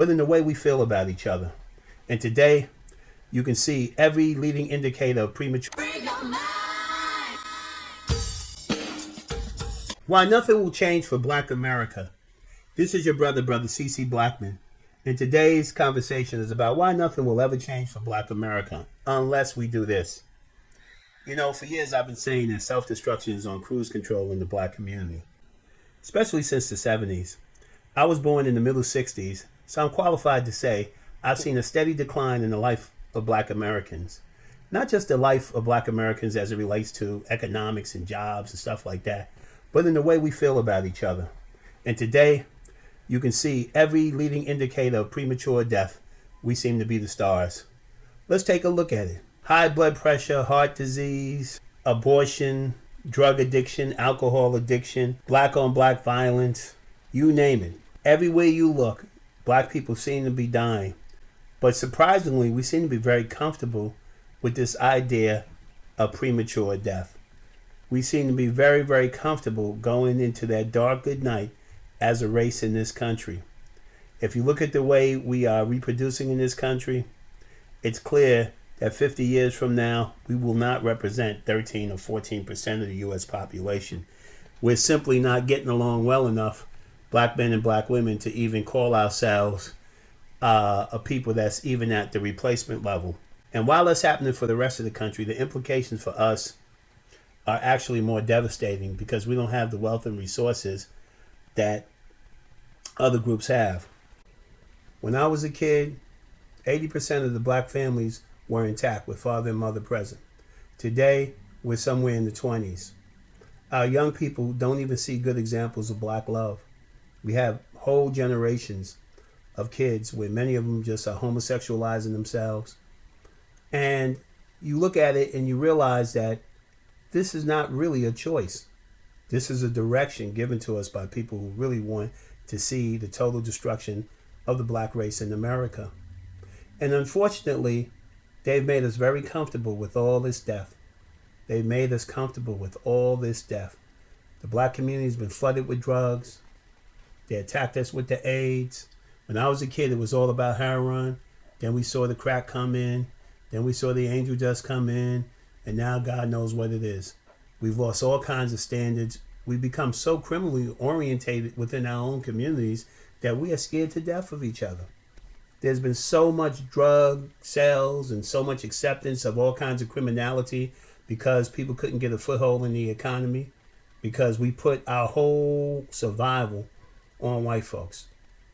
but in the way we feel about each other. And today, you can see every leading indicator of premature. Why nothing will change for Black America. This is your brother C.C. Blackman. And today's conversation is about why nothing will ever change for Black America unless we do this. You know, for years I've been saying that self-destruction is on cruise control in the Black community, especially since the 70s. I was born in the middle 60s, so I'm qualified to say I've seen a steady decline in the life of Black Americans. Not just the life of Black Americans as it relates to economics and jobs and stuff like that, but in the way we feel about each other. And today, you can see every leading indicator of premature death. We seem to be the stars. Let's take a look at it. High blood pressure, heart disease, abortion, drug addiction, alcohol addiction, black on black violence, you name it. Everywhere you look, Black people seem to be dying. But surprisingly, we seem to be very comfortable with this idea of premature death. We seem to be very, very comfortable going into that dark good night as a race in this country. If you look at the way we are reproducing in this country, it's clear that 50 years from now, we will not represent 13 or 14% of the U.S. population. We're simply not getting along well enough, Black men and Black women, to even call ourselves a people that's even at the replacement level. And while that's happening for the rest of the country, the implications for us are actually more devastating because we don't have the wealth and resources that other groups have. When I was a kid, 80% of the Black families were intact with father and mother present. Today, we're somewhere in the 20s. Our young people don't even see good examples of Black love. We have whole generations of kids where many of them just are homosexualizing themselves. And you look at it and you realize that this is not really a choice. This is a direction given to us by people who really want to see the total destruction of the Black race in America. And unfortunately, they've made us very comfortable with all this death. They've made us comfortable with all this death. The Black community has been flooded with drugs. They attacked us with the AIDS. When I was a kid, it was all about heroin. Then we saw the crack come in. Then we saw the angel dust come in. And now God knows what it is. We've lost all kinds of standards. We've become so criminally orientated within our own communities that we are scared to death of each other. There's been so much drug sales and so much acceptance of all kinds of criminality because people couldn't get a foothold in the economy, because we put our whole survival on white folks.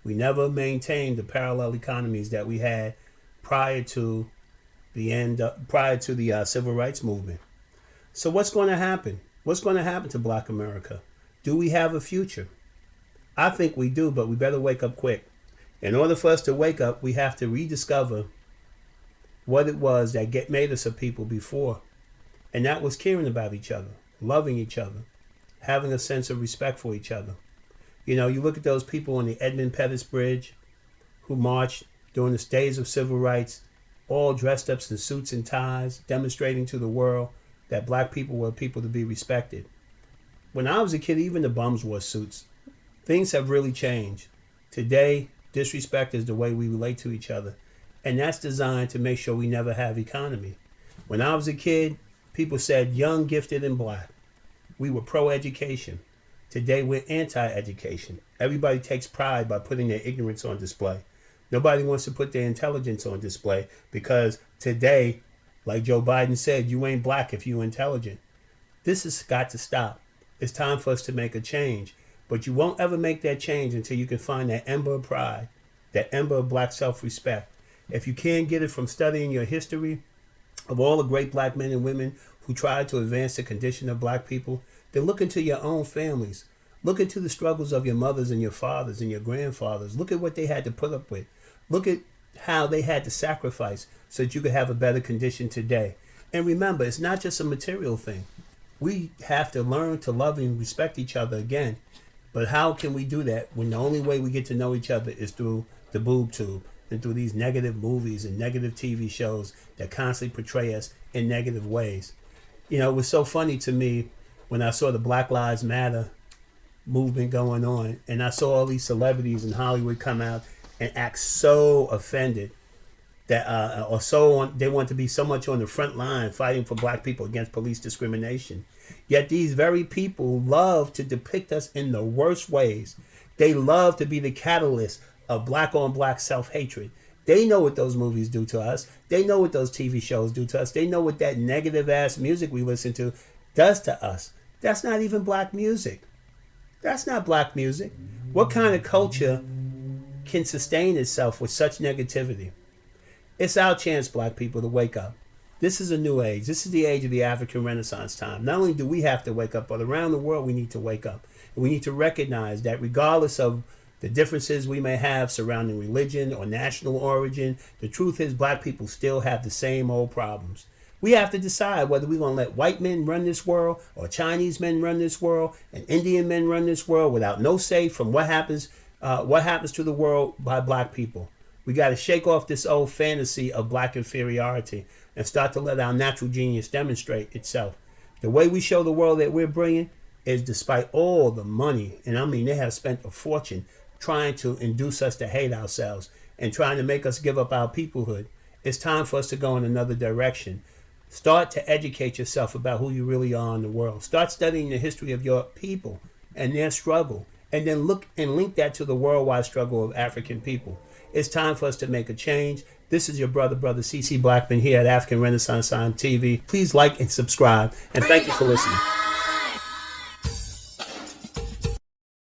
We never maintained the parallel economies that we had prior to the civil rights movement. So what's going to happen? What's going to happen to Black America? Do we have a future? I think we do, but we better wake up quick. In order for us to wake up, we have to rediscover what it was that made us a people before. And that was caring about each other, loving each other, having a sense of respect for each other. You know, you look at those people on the Edmund Pettus Bridge who marched during the days of civil rights, all dressed up in suits and ties, demonstrating to the world that Black people were people to be respected. When I was a kid, even the bums wore suits. Things have really changed. Today, disrespect is the way we relate to each other. And that's designed to make sure we never have economy. When I was a kid, people said young, gifted, and Black. We were pro-education. Today, we're anti-education. Everybody takes pride by putting their ignorance on display. Nobody wants to put their intelligence on display because today, like Joe Biden said, you ain't Black if you're intelligent. This has got to stop. It's time for us to make a change. But you won't ever make that change until you can find that ember of pride, that ember of Black self-respect. If you can't get it from studying your history of all the great Black men and women who tried to advance the condition of Black people, then look into your own families. Look into the struggles of your mothers and your fathers and your grandfathers. Look at what they had to put up with. Look at how they had to sacrifice so that you could have a better condition today. And remember, it's not just a material thing. We have to learn to love and respect each other again. But how can we do that when the only way we get to know each other is through the boob tube and through these negative movies and negative TV shows that constantly portray us in negative ways? You know, it was so funny to me when I saw the Black Lives Matter movement going on and I saw all these celebrities in Hollywood come out and act so offended that or so on, they want to be so much on the front line fighting for black people against police discrimination. Yet these very people love to depict us in the worst ways. They love to be the catalyst of black on black self-hatred. They know what those movies do to us. They know what those TV shows do to us. They know what that negative ass music we listen to does to us. That's not even black music. That's not black music. What kind of culture can sustain itself with such negativity? It's our chance, black people, to wake up. This is a new age. This is the age of the African Renaissance time. Not only do we have to wake up, but around the world we need to wake up. And we need to recognize that regardless of the differences we may have surrounding religion or national origin, the truth is black people still have the same old problems. We have to decide whether we're going to let white men run this world or Chinese men run this world and Indian men run this world without no say from what happens to the world by black people. We got to shake off this old fantasy of black inferiority and start to let our natural genius demonstrate itself. The way we show the world that we're bringing is despite all the money, and I mean they have spent a fortune trying to induce us to hate ourselves and trying to make us give up our peoplehood. It's time for us to go in another direction. Start to educate yourself about who you really are in the world. Start studying the history of your people and their struggle, and then look and link that to the worldwide struggle of African people. It's time for us to make a change. This is your brother CC Blackman here at African Renaissance Time TV. Please like and subscribe, and thank you for listening.